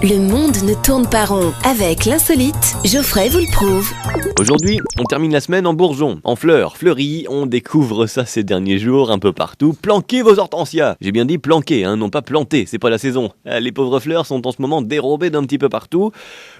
Le monde ne tourne pas rond. Avec l'insolite, Geoffrey vous le prouve. Aujourd'hui, on termine la semaine en bourgeon, en fleurs, fleuries. On découvre ça ces derniers jours un peu partout. Planquez vos hortensias. J'ai bien dit planquer, non pas planter, c'est pas la saison. Les pauvres fleurs sont en ce moment dérobées d'un petit peu partout.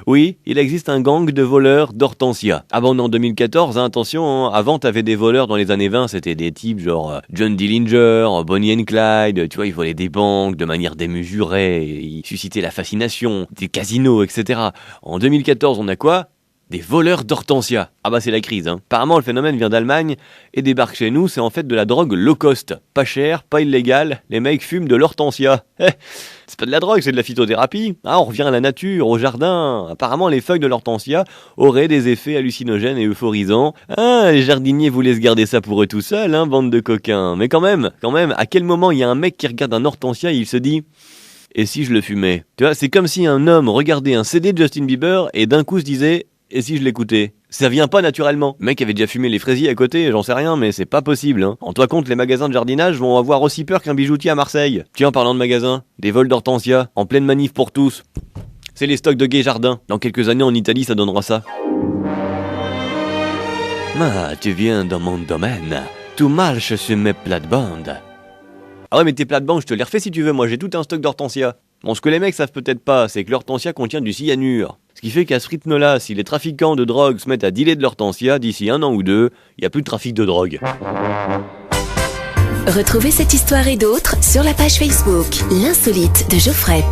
Oui, il existe un gang de voleurs d'hortensias. Avant, on est en 2014, attention, avant t'avais des voleurs dans les années 20, c'était des types genre John Dillinger, Bonnie and Clyde, tu vois, ils volaient des banques de manière démesurée, ils suscitaient la fascination, des casinos, etc. En 2014, on a quoi ? Des voleurs d'hortensias. Ah bah c'est la crise. Apparemment le phénomène vient d'Allemagne et débarque chez nous, c'est en fait de la drogue low cost. Pas cher, pas illégal, les mecs fument de l'hortensia. C'est pas de la drogue, c'est de la phytothérapie. On revient à la nature, au jardin. Apparemment les feuilles de l'hortensia auraient des effets hallucinogènes et euphorisants. Les jardiniers vous laissent garder ça pour eux tout seuls, bande de coquins. Mais quand même, à quel moment il y a un mec qui regarde un hortensia et il se dit... Et si je le fumais ? Tu vois, c'est comme si un homme regardait un CD de Justin Bieber et d'un coup se disait... Et si je l'écoutais ? Ça vient pas naturellement. Le mec avait déjà fumé les fraisiers à côté, j'en sais rien, mais c'est pas possible. En toi compte, les magasins de jardinage vont avoir aussi peur qu'un bijoutier à Marseille. Tiens, parlant de magasins, des vols d'hortensia, en pleine manif pour tous. C'est les stocks de Gay Jardin. Dans quelques années en Italie, ça donnera ça. Tu viens dans mon domaine. Tu marches sur mes plates-bandes. Ah ouais, mais tes plates-bandes, je te les refais si tu veux, moi j'ai tout un stock d'hortensia. Bon, ce que les mecs savent peut-être pas, c'est que l'hortensia contient du cyanure. Ce qui fait qu'à ce rythme-là, si les trafiquants de drogue se mettent à dealer de l'hortensia, d'ici 1 an ou 2, il n'y a plus de trafic de drogue. Retrouvez cette histoire et d'autres sur la page Facebook L'Insolite de Geoffrey.